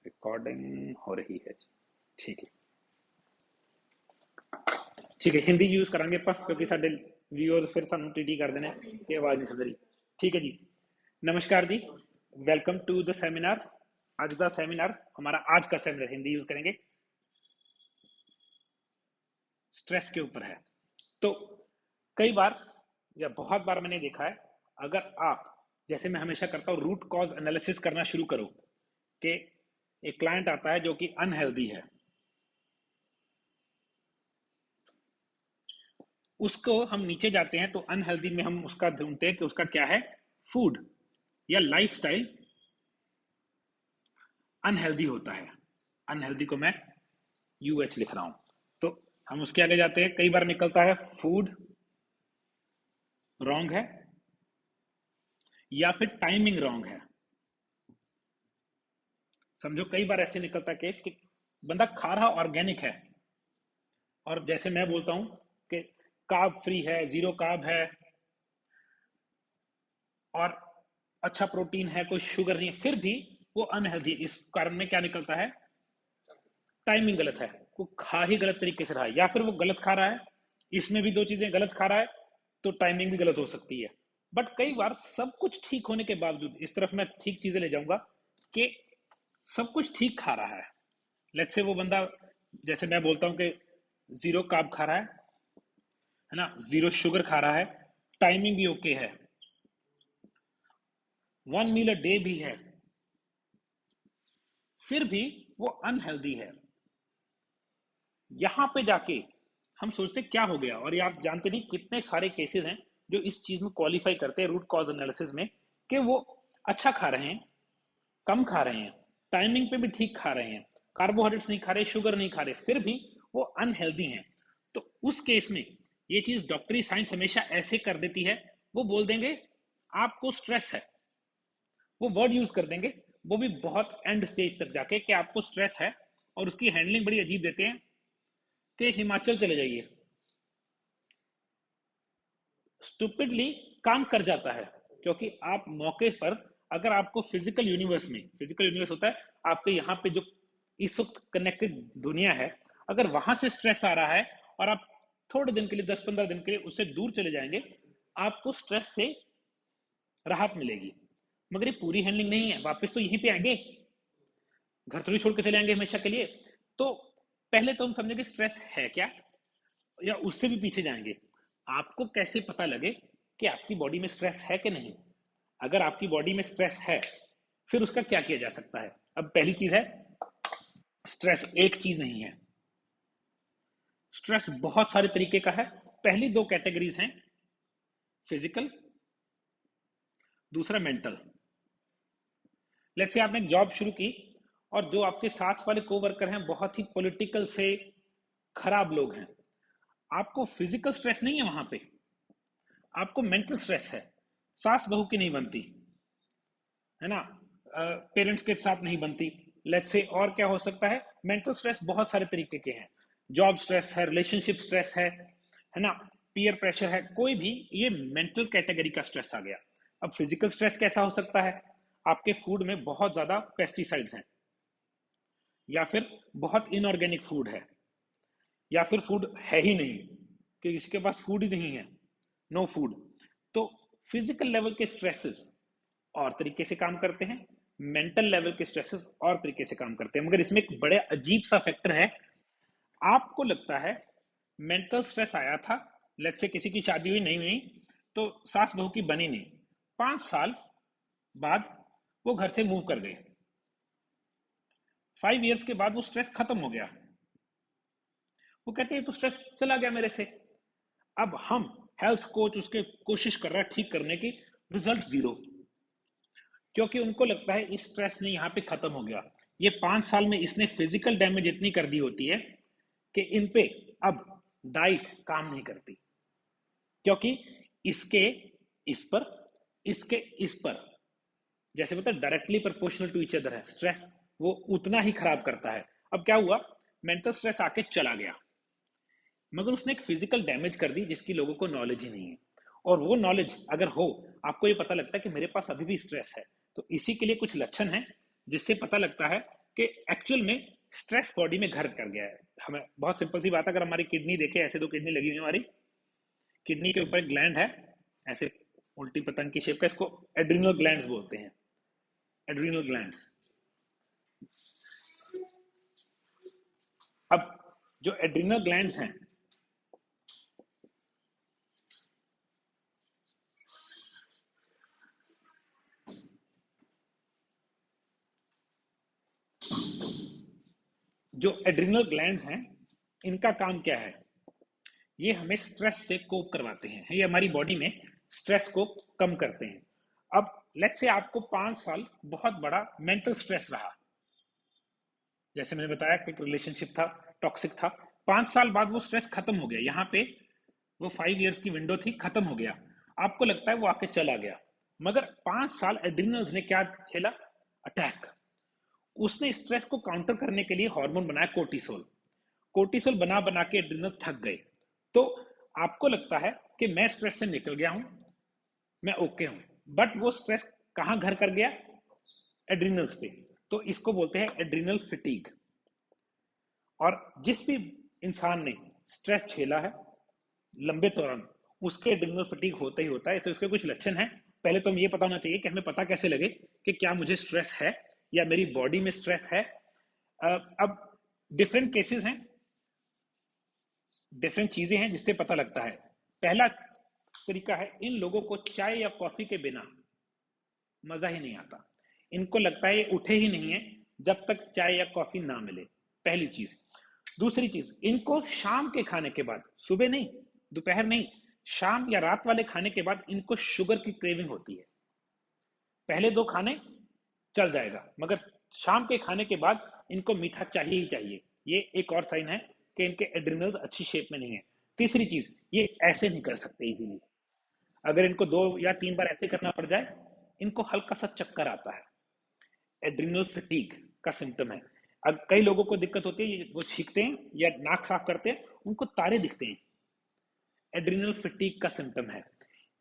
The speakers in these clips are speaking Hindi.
रिकॉर्डिंग हो रही है। ठीक है, ठीक है, हिंदी यूज करांगे ਆਪਾਂ क्योंकि साडे व्यूअर्स फिर सानू टीटी कर देने कि आवाज नहीं समझ रही। ठीक है जी, नमस्कार जी, वेलकम टू द सेमिनार। आज का सेमिनार, हमारा आज का सेमिनार हिंदी यूज करेंगे, स्ट्रेस के ऊपर है। तो कई बार या बहुत बार मैंने देखा है, अगर आप, जैसे मैं हमेशा करता हूं, रूट कॉज एनालिसिस करना शुरू करो कि एक क्लाइंट आता है जो कि अनहेल्दी है, उसको हम नीचे जाते हैं तो अनहेल्दी में हम उसका ढूंढते हैं कि उसका क्या है, फूड या लाइफस्टाइल अनहेल्दी होता है। अनहेल्दी को मैं यूएच लिख रहा हूं। तो हम उसके आगे जाते हैं, कई बार निकलता है फूड रॉन्ग है या फिर टाइमिंग रॉन्ग है। समझो कई बार ऐसे निकलता है केस कि बंदा खा रहा ऑर्गेनिक है और जैसे मैं बोलता हूं कि कार्ब फ्री है, जीरो कार्ब है और अच्छा प्रोटीन है, कोई शुगर नहीं है, फिर भी वो अनहेल्दी। इस कारण में क्या निकलता है, टाइमिंग गलत है, वो खा ही गलत तरीके से रहा है या फिर वो गलत खा रहा है। इसमें भी दो चीजें, गलत खा रहा है तो टाइमिंग भी गलत हो सकती है। बट कई बार सब कुछ ठीक होने के बावजूद, इस तरफ मैं ठीक चीजें ले जाऊंगा कि सब कुछ ठीक खा रहा है। लेट्स से वो बंदा, जैसे मैं बोलता हूं कि जीरो कार्ब खा रहा है ना, जीरो शुगर खा रहा है, टाइमिंग भी ओके है, वन मील अ डे भी है, फिर भी वो अनहेल्दी है। यहां पे जाके हम सोचते क्या हो गया, और ये आप जानते नहीं कितने सारे केसेस हैं जो इस चीज में क्वालिफाई करते हैं रूट कॉज एनालिसिस में, कि वो अच्छा खा रहे हैं, कम खा रहे हैं, टाइमिंग पे भी ठीक खा रहे हैं, कार्बोहाइड्रेट्स नहीं खा रहे, शुगर नहीं खा रहे, फिर भी वो अनहेल्दी हैं। तो उस केस में ये चीज डॉक्टरी साइंस हमेशा ऐसे कर देती है, वो बोल देंगे आपको स्ट्रेस है, वो वर्ड यूज कर देंगे, वो भी बहुत एंड स्टेज तक जाके कि आपको स्ट्रेस है, और उसकी हैंडलिंग बड़ी अजीब देते हैं कि हिमाचल चले जाइए। स्टूपिडली काम कर जाता है, क्योंकि आप मौके पर, अगर आपको फिजिकल यूनिवर्स में, फिजिकल यूनिवर्स होता है आपके यहाँ पे जो इस वक्त कनेक्टेड दुनिया है, अगर वहां से स्ट्रेस आ रहा है और आप थोड़े दिन के लिए, 10-15 दिन के लिए उससे दूर चले जाएंगे, आपको स्ट्रेस से राहत मिलेगी। मगर ये पूरी हैंडलिंग नहीं है, वापस तो यहीं पे आएंगे, घर थोड़ी छोड़ के चले आएंगे हमेशा के लिए। तो पहले तो हम समझेंगे स्ट्रेस है क्या, या उससे भी पीछे जाएंगे, आपको कैसे पता लगे कि आपकी बॉडी में स्ट्रेस है कि नहीं। अगर आपकी बॉडी में स्ट्रेस है, फिर उसका क्या किया जा सकता है। अब पहली चीज है, स्ट्रेस एक चीज नहीं है, स्ट्रेस बहुत सारे तरीके का है। पहली दो कैटेगरीज हैं, फिजिकल, दूसरा मेंटल। लेट्स से आपने जॉब शुरू की और जो आपके साथ वाले कोवर्कर हैं बहुत ही पॉलिटिकल से खराब लोग हैं, आपको फिजिकल स्ट्रेस नहीं है वहां पे, आपको मेंटल स्ट्रेस है। सास बहू की नहीं बनती है ना, पेरेंट्स के साथ नहीं बनती, लेट्स से। और क्या हो सकता है, मेंटल स्ट्रेस बहुत सारे तरीके के हैं, जॉब स्ट्रेस है, रिलेशनशिप स्ट्रेस है ना, पीयर प्रेशर है, कोई भी, ये मेंटल कैटेगरी का स्ट्रेस आ गया। अब फिजिकल स्ट्रेस कैसा हो सकता है, आपके फूड में बहुत ज्यादा पेस्टिसाइड्स हैं, या फिर बहुत इनऑर्गेनिक फूड है, या फिर फूड है ही नहीं कि किसी के पास फूड ही नहीं है, नो फूड। तो फिजिकल लेवल के स्ट्रेसेस और तरीके से काम करते हैं, मेंटल लेवल के स्ट्रेसेस और तरीके से काम करते हैं। मगर इसमें एक बड़े अजीब सा फैक्टर है, आपको लगता है मेंटल स्ट्रेस आया था, लेट्स से किसी की शादी हुई नहीं हुई तो सास बहू की बनी नहीं, 5 साल बाद वो घर से मूव कर गए, 5 इयर्स के बाद वो स्ट्रेस खत्म हो गया, वो कहते हैं तो स्ट्रेस चला गया मेरे से। अब हम हेल्थ कोच उसके कोशिश कर रहा है ठीक करने की, रिजल्ट जीरो, क्योंकि उनको लगता है इस स्ट्रेस ने यहाँ पे खत्म हो गया। ये 5 साल में इसने फिजिकल डैमेज इतनी कर दी होती है कि इन पे अब डाइट काम नहीं करती, क्योंकि इसके इस पर, इसके इस पर, जैसे मतलब directly proportional to each other है स्ट्रेस, वो उतना ही खराब करता है। अब क्या हुआ, मेंटल स्ट्रेस आके चला गया, मगर उसने एक फिजिकल डैमेज कर दी जिसकी लोगों को नॉलेज ही नहीं है। और वो नॉलेज अगर हो, आपको ये पता लगता है कि मेरे पास अभी भी स्ट्रेस है, तो इसी के लिए कुछ लक्षण हैं जिससे पता लगता है कि एक्चुअल में स्ट्रेस बॉडी में घर कर गया है। हमें बहुत सिंपल सी बात है, अगर हमारी किडनी देखे, ऐसे दो किडनी लगी हुई है हमारी, किडनी के ऊपर एक ग्लैंड है ऐसे उल्टी पतंग की शेप का, इसको एड्रिनल ग्लैंड्स बोलते हैं, एड्रिनल ग्लैंड्स। अब जो एड्रिनल ग्लैंड्स हैं, जो एड्रिनल ग्लैंड्स हैं, इनका काम क्या है? ये हमें स्ट्रेस से कोप करवाते हैं, ये हमारी बॉडी में स्ट्रेस को कम करते हैं। अब लेट्स से आपको 5 साल बहुत बड़ा मेंटल स्ट्रेस रहा, जैसे मैंने बताया कि एक रिलेशनशिप था, टॉक्सिक था। 5 साल बाद वो स्ट्रेस खत्म हो गया, यहाँ पे वो 5 इयर्स की विंडो थी, खत्म हो गया, आपको लगता है वो आके चला गया, मगर 5 साल एड्रिनल्स ने क्या झेला? अटैक। उसने स्ट्रेस को काउंटर करने के लिए हार्मोन बनाया कोर्टिसोल। कोर्टिसोल बना बना के एड्रिनल थक गए। तो आपको लगता है कि मैं स्ट्रेस से निकल गया हूं, मैं ओके हूं, बट वो स्ट्रेस कहां घर कर गया? एड्रिनल्स पे। तो इसको बोलते हैं एड्रिनल फिटीग। और जिस भी इंसान ने स्ट्रेस झेला है लंबे दौरान, उसके एड्रिनल फटीग होता ही होता है। तो इसके कुछ लक्षण हैं। पहले तो हमें ये पता होना चाहिए कि हमें पता कैसे लगे कि क्या मुझे स्ट्रेस है या मेरी बॉडी में स्ट्रेस है। अब डिफरेंट केसेस हैं, डिफरेंट चीजें हैं जिससे पता लगता है। पहला तरीका है, इन लोगों को चाय या कॉफी के बिना मजा ही नहीं आता। इनको लगता है ये उठे ही नहीं है जब तक चाय या कॉफी ना मिले, पहली चीज। दूसरी चीज, इनको शाम के खाने के बाद, सुबह नहीं, दोपहर नहीं, शाम या रात वाले खाने के बाद इनको शुगर की क्रेविंग होती है। पहले दो खाने चल जाएगा, मगर शाम के खाने के बाद इनको मीठा चाहिए ही चाहिए। ये एक और साइन है कि इनके एड्रिनल्स अच्छी शेप में नहीं है। तीसरी चीज, ये ऐसे नहीं कर सकते इजीली। अगर इनको 2 या 3 बार ऐसे करना पड़ जाए, इनको हल्का सा चक्कर आता है, एड्रिनल फटीग का सिम्टम है। अब कई लोगों को दिक्कत होती है, वो छींकते हैं या नाक साफ करते हैं, उनको तारे दिखते हैं, एड्रिनल फटीग का सिम्टम है।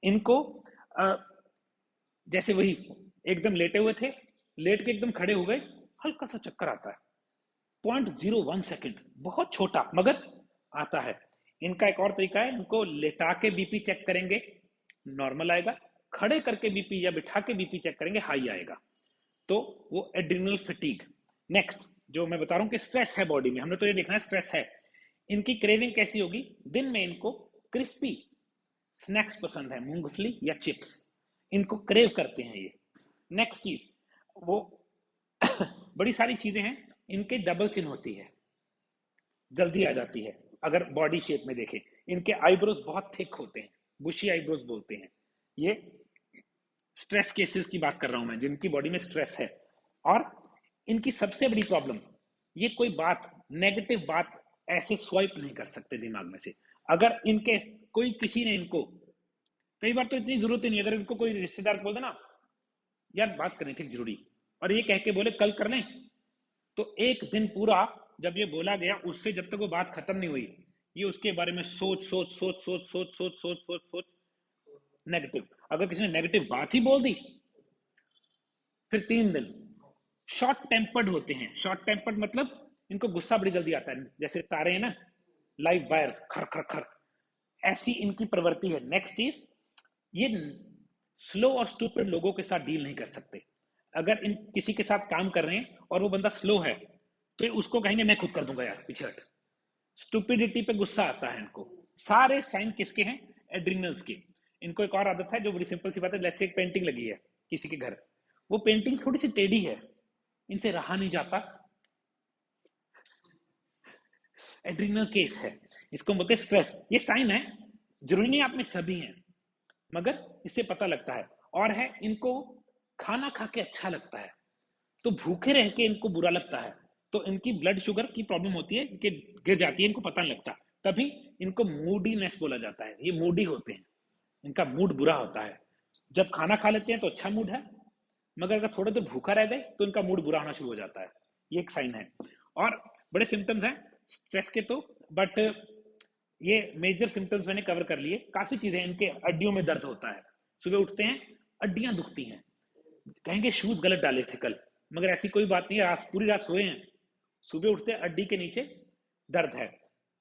इनको जैसे वही एकदम लेटे हुए थे, लेट के एकदम खड़े हो गए, हल्का सा चक्कर आता है, 0.01 सेकेंड, बहुत छोटा मगर आता है। इनका एक और तरीका है, इनको लेटा के बीपी चेक करेंगे, नॉर्मल आएगा, खड़े करके बीपी या बिठा के बीपी चेक करेंगे, हाई आएगा। तो वो एड्रिनल फटीग। नेक्स्ट जो मैं बता रहा हूं कि स्ट्रेस है बॉडी में, हमने तो ये देखना है स्ट्रेस है। इनकी क्रेविंग कैसी होगी? दिन में इनको क्रिस्पी स्नैक्स पसंद है, मूंगफली या चिप्स, इनको क्रेव करते हैं ये। नेक्स्ट चीज, वो बड़ी सारी चीजें हैं, इनके डबल चिन होती है, जल्दी आ जाती है। अगर बॉडी शेप में देखें, इनके आईब्रोज बहुत थिक होते हैं, बुशी आईब्रोज बोलते हैं। ये स्ट्रेस केसेस की बात कर रहा हूं मैं, जिनकी बॉडी में स्ट्रेस है। और इनकी सबसे बड़ी प्रॉब्लम, ये कोई बात, नेगेटिव बात ऐसे स्वाइप नहीं कर सकते दिमाग में से। अगर इनके कोई किसी ने इनको, कई बार तो इतनी जरूरत ही नहीं, अगर इनको कोई रिश्तेदार बोल देना यार बात करनी थी जरूरी, और ये कह के बोले कल कर लें, तो एक दिन पूरा जब ये बोला गया, उससे जब तक वो बात खत्म नहीं हुई, ये उसके बारे में सोच सोच सोच सोच सोच सोच सोच सोच सोच नेगेटिव। अगर किसी ने नेगेटिव बात ही बोल दी, फिर 3 दिन। शॉर्ट टेम्पर्ड होते हैं, शॉर्ट टेम्पर्ड मतलब इनको गुस्सा बड़ी जल्दी आता है, जैसे तारे हैं ना, लाइव वायर्स, खर खर खर, ऐसी इनकी प्रवृत्ति है। नेक्स्ट चीज, ये स्लो और स्टूपिड लोगों के साथ डील नहीं कर सकते। अगर इन किसी के साथ काम कर रहे हैं और वो बंदा स्लो है, तो उसको कहेंगे मैं खुद कर दूंगा यार, पीछे हट। स्टूपिडिटी पे गुस्सा आता है इनको। सारे साइन किसके हैं? एड्रिनल्स के। इनको एक और आदत है जो बड़ी सिंपल सी बात है, जैसे एक पेंटिंग लगी है किसी के घर, वो पेंटिंग थोड़ी सी टेढ़ी है, इनसे रहा नहीं जाता, एड्रिनल केस है, इसको बोलते हैं स्ट्रेस। ये साइन है, जरूरी नहीं आप में सभी हैं, मगर इससे पता लगता है। और है, इनको खाना खा के अच्छा लगता है, तो भूखे रह के इनको बुरा लगता है, तो इनकी ब्लड शुगर की प्रॉब्लम होती है कि गिर जाती है, इनको पता नहीं लगता, तभी इनको मूडीनेस बोला जाता है। ये मूडी होते हैं, इनका मूड बुरा होता है। जब खाना खा लेते हैं तो अच्छा मूड है, मगर अगर थोड़े देर भूखा रह गए तो इनका मूड बुरा होना शुरू हो जाता है। ये एक साइन है। और बड़े सिम्टम्स हैं स्ट्रेस के तो, बट ये मेजर सिम्टम्स मैंने कवर कर लिए। काफी चीजें, इनके हड्डियों में दर्द होता है, सुबह उठते हैं हड्डियां दुखती हैं, कहेंगे शूज गलत डाले थे कल, मगर ऐसी कोई बात नहीं है, रात पूरी रात सोए हैं, सुबह उठते हैं हड्डी के नीचे दर्द है।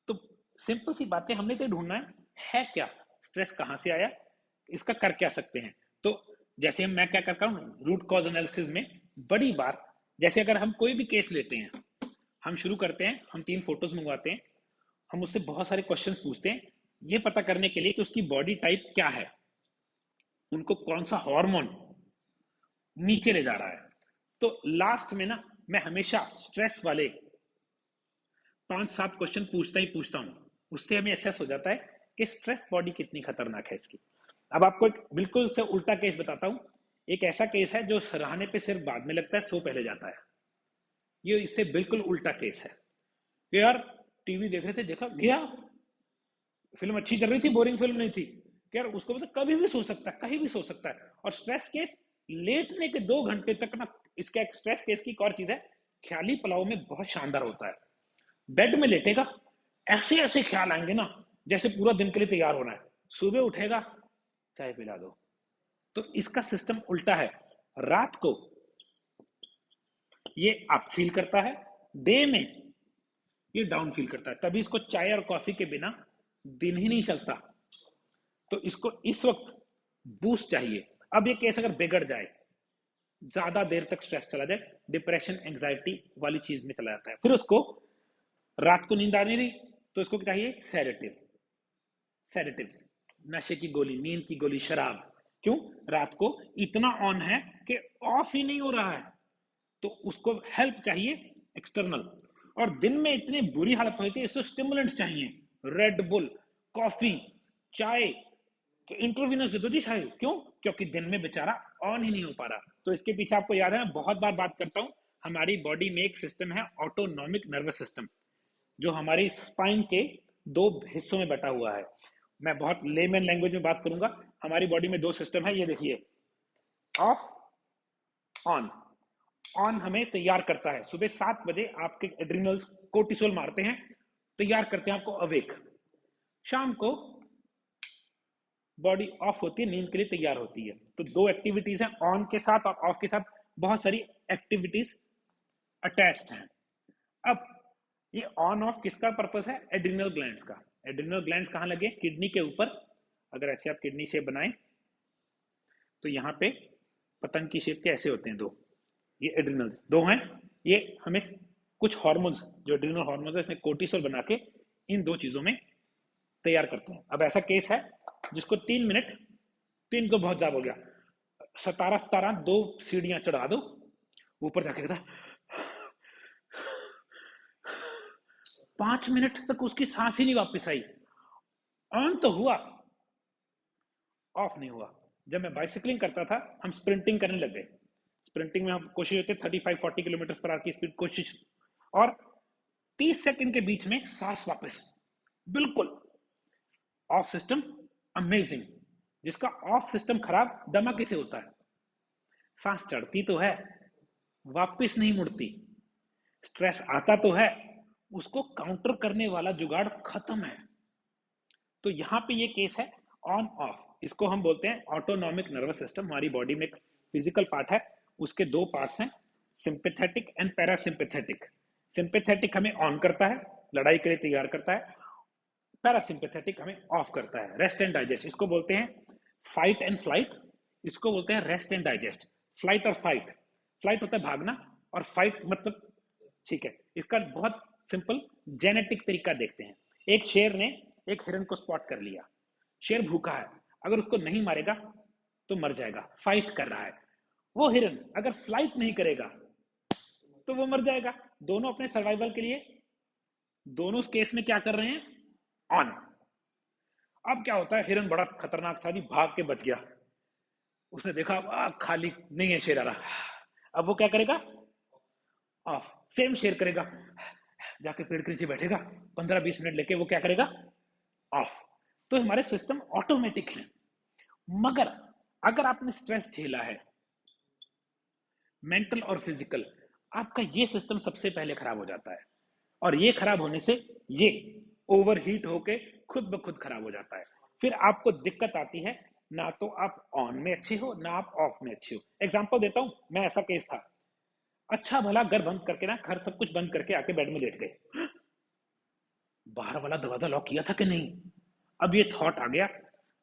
तो सिंपल सी बातें हमने तो ढूंढना है क्या, स्ट्रेस कहाँ से आया, इसका कर क्या सकते हैं। तो जैसे हम, मैं क्या करता हूँ रूट कॉज एनालिसिस में, बड़ी बार जैसे अगर हम कोई भी केस लेते हैं, हम शुरू करते हैं, हम 3 फोटोज मंगवाते हैं, हम उससे बहुत सारे क्वेश्चंस पूछते हैं ये पता करने के लिए कि उसकी बॉडी टाइप क्या है, उनको कौन सा हार्मोन नीचे ले जा रहा है। तो लास्ट में ना मैं हमेशा स्ट्रेस वाले 5-7 क्वेश्चन पूछता ही पूछता हूं, उससे हमें एसेस हो जाता है कि स्ट्रेस बॉडी कितनी खतरनाक है इसकी। अब आपको एक बिल्कुल से उल्टा केस बताता हूं, एक ऐसा केस है जो सराहने पे सिर्फ बाद में लगता है, सो पहले जाता है। ये इससे बिल्कुल उल्टा केस है कि यार टीवी देख रहे थे, देखा गया, फिल्म अच्छी चल रही थी, बोरिंग फिल्म नहीं थी, कि यार उसको मतलब कभी भी सो सकता है, कहीं भी सो सकता है। और स्ट्रेस केस लेटने के 2 घंटे तक ना, इसका एक स्ट्रेस केस की एक और चीज है, ख्याली पलाव में बहुत शानदार होता है। बेड में लेटेगा, ऐसे ऐसे ख्याल आएंगे ना जैसे पूरा दिन के लिए तैयार होना है, सुबह उठेगा चाय पिला दो। तो इसका सिस्टम उल्टा है, रात को ये अप फील करता है, डे में ये डाउन फील करता है, तभी इसको चाय और कॉफी के बिना दिन ही नहीं चलता। तो इसको इस वक्त बूस्ट चाहिए। अब ये केस अगर बिगड़ जाए, ज्यादा देर तक स्ट्रेस चला जाए, डिप्रेशन एंजाइटी वाली चीज में चला जाता है, फिर उसको रात को नींद आ नहीं रही तो इसको चाहिए सेडेटिव, सेडेटिव्स, नशे की गोली, नींद की गोली, शराब। क्यों, रात को इतना ऑन है कि ऑफ ही नहीं हो रहा है, तो उसको हेल्प चाहिए एक्सटर्नल। और दिन में इतनी बुरी हालत होती है, इसको स्टिमुलेंट्स चाहिए, रेड बुल, कॉफी, चाय, इंट्रोविनस दे दो जी चाय। क्यों, क्योंकि दिन में बेचारा ऑन ही नहीं हो पा रहा। तो इसके पीछे आपको याद है, मैं बहुत बार बात करता हूं, हमारी बॉडी में एक सिस्टम है ऑटोनॉमिक नर्वस सिस्टम, जो हमारी स्पाइन के 2 हिस्सों में बटा हुआ है। मैं बहुत लेमन लैंग्वेज में बात करूंगा, हमारी बॉडी में 2 सिस्टम है, ये देखिए, ऑफ, ऑन। ऑन हमें तैयार करता है, सुबह 7 बजे आपके एड्रिनल्स कोर्टिसोल मारते हैं, तैयार करते हैं आपको अवेक। शाम को बॉडी ऑफ होती है, नींद के लिए तैयार होती है। तो 2 एक्टिविटीज हैं, ऑन के साथ और ऑफ के साथ बहुत सारी एक्टिविटीज अटैच्ड हैं। अब ये ऑन ऑफ किसका पर्पस है, एड्रिनल ग्लैंड्स का। एड्रिनल ग्लैंड्स कहाँ लगे, किडनी के ऊपर। अगर ऐसे आप किडनी शेप बनाएं तो यहाँ पे पतंग की शेप के ऐसे होते हैं 2, ये एड्रिनल्स 2 हैं। ये हमें कुछ हार्मोन्स, जो एड्रिनल हार्मोन्स है, इसमें कोर्टिसोल बना के इन 2 चीजों में तैयार करते हैं। अब ऐसा केस है जिसको 3 मिनट, 3 तो बहुत ज्यादा हो गया, 17 2 सीढ़ियां चढ़ा दो, ऊपर जाके कहता 5 मिनट तक उसकी सांस ही नहीं वापस आई। ऑन तो हुआ, ऑफ नहीं हुआ। जब मैं बाइसिकलिंग करता था, हम स्प्रिंटिंग करने लग गए। स्प्रिंटिंग में हम कोशिश होती है 35-40 किलोमीटर पर आवर की स्पीड कोशिश, और 30 सेकंड के बीच में सांस वापस, बिल्कुल ऑफ सिस्टम। अमेजिंग। जिसका ऑफ सिस्टम खराब दमा कैसे होता है, सांस चढ़ती तो है, वापस नहीं मुड़ती, स्ट्रेस आता तो है, उसको काउंटर करने वाला जुगाड़ खत्म है। तो यहां पे ये केस है ऑन ऑफ, इसको हम बोलते हैं ऑटोनॉमिक नर्वस सिस्टम। हमारी बॉडी में एक फिजिकल पार्ट है, उसके 2 पार्ट्स हैं, सिंपैथेटिक एंड पैरासिम्पैथेटिक। सिंपैथेटिक हमें ऑन करता है, लड़ाई के लिए तैयार करता है, पैरासिम्पैथेटिक हमें ऑफ करता है, रेस्ट एंड डाइजेस्ट। इसको बोलते हैं फाइट एंड फ्लाइट, इसको बोलते हैं रेस्ट एंड डाइजेस्ट। फ्लाइट और फाइट, फ्लाइट होता है भागना, और फाइट मतलब, ठीक है, इसका बहुत सिंपल जेनेटिक तरीका देखते हैं। एक शेर ने एक हिरन को स्पॉट कर लिया, शेर भूखा है, अगर उसको नहीं मारेगा तो मर जाएगा, फाइट कर रहा है। वो हिरन अगर फ्लाइट नहीं करेगा तो वो मर जाएगा। दोनों अपने सर्वाइवल के लिए, दोनों केस में क्या कर रहे हैं, ऑन। अब क्या होता है, हिरन बड़ा खतरनाक था, भाग के बच गया, उसने देखा खाली नहीं है शेर आ रहा, अब वो क्या करेगा, ऑफ। सेम शेर करेगा, जाके पेड़ के नीचे बैठेगा, 15-20 मिनट लेके वो क्या करेगा, ऑफ। तो हमारे सिस्टम ऑटोमेटिक है। मगर अगर आपने स्ट्रेस झेला है, मेंटल और फिजिकल, आपका ये सिस्टम सबसे पहले खराब हो जाता है। और ये खराब होने से ये ओवरहीट होके खुद ब खुद खराब हो जाता है। फिर आपको दिक्कत आती है, ना तो आप ऑन में अच्छे हो ना आप ऑफ में अच्छे हो। एग्जांपल देता हूं, मैं ऐसा केस था, अच्छा भला घर बंद करके ना, घर सब कुछ बंद करके आके बेड में लेट गए, बाहर वाला दरवाजा लॉक किया था कि नहीं। अब ये थॉट आ गया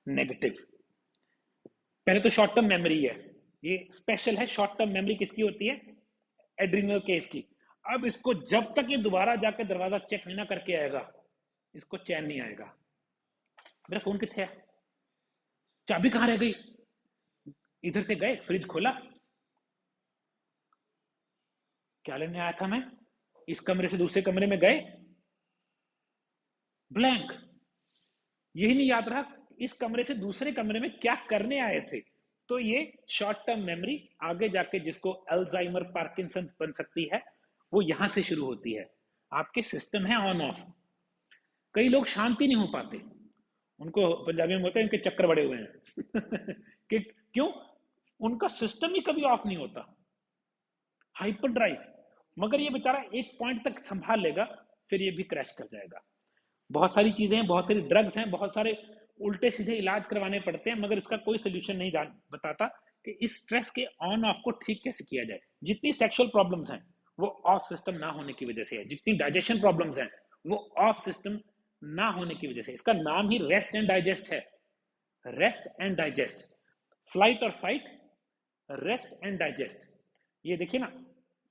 नेगेटिव। पहले तो शॉर्ट टर्म मेमोरी है, ये स्पेशल है। शॉर्ट टर्म मेमोरी किसकी होती है? एड्रीनल केस की। अब इसको जब तक ये दोबारा जाके दरवाजा चेक नहीं ना करके आएगा, इसको चैन नहीं आएगा। मेरा फोन कितने है, चाबी कहाँ रह गई, इधर से गए फ्रिज खोला, क्या लेने आया था मैं, इस कमरे से दूसरे कमरे में गए, ब्लैंक, यही नहीं याद रहा इस कमरे से दूसरे कमरे में क्या करने आए थे। तो ये शॉर्ट टर्म मेमोरी आगे जाके जिसको अल्जाइमर पार्किंसंस बन सकती है, वो यहां से शुरू होती है। आपके सिस्टम है ऑन ऑफ। कई लोग शांति नहीं हो पाते, उनको पंजाबी में बोलते हैं इनके चक्कर बड़े हुए हैं कि क्यों, उनका सिस्टम ही कभी ऑफ नहीं होता, हाइपर ड्राइव। मगर ये बेचारा एक पॉइंट तक संभाल लेगा, फिर ये भी क्रैश कर जाएगा। बहुत सारी चीजें हैं, बहुत सारी ड्रग्स हैं, बहुत सारे उल्टे सीधे इलाज करवाने पड़ते हैं, मगर इसका कोई सोल्यूशन नहीं बताता कि इस स्ट्रेस के ऑन ऑफ को ठीक कैसे किया जाए। जितनी सेक्सुअल प्रॉब्लम्स हैं वो ऑफ सिस्टम ना होने की वजह से है, जितनी डाइजेशन प्रॉब्लम्स हैं वो ऑफ सिस्टम ना होने की वजह से। इसका नाम ही रेस्ट एंड डाइजेस्ट है, रेस्ट एंड डाइजेस्ट, फ्लाइट और फाइट, रेस्ट एंड डाइजेस्ट। ये देखिए ना,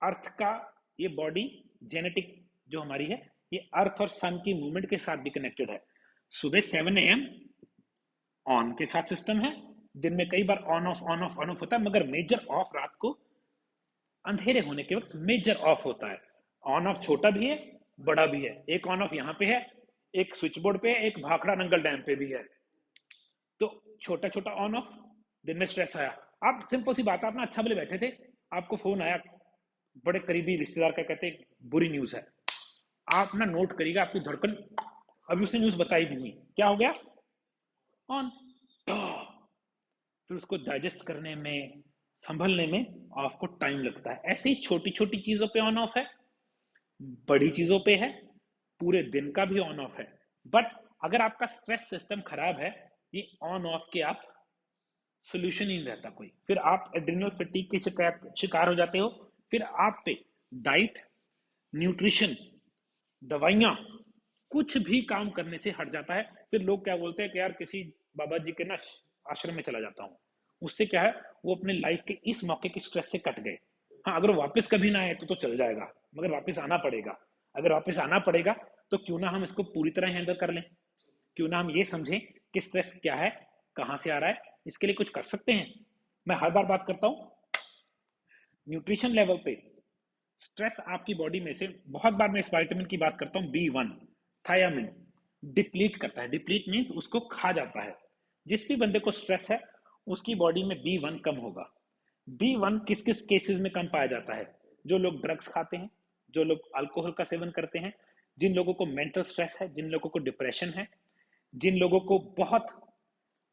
अर्थ का ये बॉडी जेनेटिक जो हमारी है, ये अर्थ और सन की मूवमेंट के साथ भी कनेक्टेड है। सुबह 7 AM ऑन के साथ सिस्टम है, दिन में कई बार on off on off on off होता है, मगर मेजर ऑफ रात को अंधेरे होने के वक्त मेजर ऑफ होता है। ऑन ऑफ छोटा भी है बड़ा भी है, एक ऑन ऑफ यहाँ पे है, एक स्विच बोर्ड पे है, एक भाखड़ा नंगल डैम पे भी है। तो छोटा छोटा ऑन ऑफ, दिन में स्ट्रेस आया, आप सिंपल सी बात है, आप ना अच्छा भले बैठे थे, आपको फोन आया बड़े करीबी रिश्तेदार का, कहते बुरी न्यूज है, आप ना नोट करिएगा आपकी धड़कन, अभी उसने न्यूज बताई भी नहीं, क्या हो गया, ऑन। फिर उसको डाइजेस्ट करने में, संभलने में ऑफ को टाइम लगता है। ऐसे ही छोटी छोटी चीजों पे ऑन ऑफ है, बड़ी चीजों पे है, पूरे दिन का भी ऑन ऑफ है। बट अगर आपका स्ट्रेस सिस्टम खराब है, ये ऑन ऑफ के आप सोल्यूशन ही नहीं रहता कोई, फिर आप एड्रिनल फटीग के शिकार हो जाते हो। फिर आप पे डाइट, न्यूट्रिशन, दवाइयां, कुछ भी काम करने से हट जाता है। फिर लोग क्या बोलते हैं कि यार किसी बाबा जी के ना आश्रम में चला जाता हूँ, उससे क्या है, वो अपने लाइफ के इस मौके की स्ट्रेस से कट गए। हाँ, अगर वापस कभी ना आए तो चल जाएगा, मगर वापस आना पड़ेगा। अगर वापस आना पड़ेगा तो क्यों ना हम इसको पूरी तरह हैंडल कर लें, क्यों ना हम ये समझें कि स्ट्रेस क्या है, कहाँ से आ रहा है, इसके लिए कुछ कर सकते हैं। मैं हर बार बात करता हूँ न्यूट्रिशन लेवल पे, स्ट्रेस आपकी बॉडी में से, बहुत बार मैं इस विटामिन की बात करता हूँ, B1 थायामिन डिप्लीट करता है। डिप्लीट मीन्स उसको खा जाता है। जिस भी बंदे को स्ट्रेस है उसकी बॉडी में B1 कम होगा। B1 किस किस केसेस में कम पाया जाता है? जो लोग ड्रग्स खाते हैं, जो लोग अल्कोहल का सेवन करते हैं, जिन लोगों को मेंटल स्ट्रेस है, जिन लोगों को डिप्रेशन है, जिन लोगों को बहुत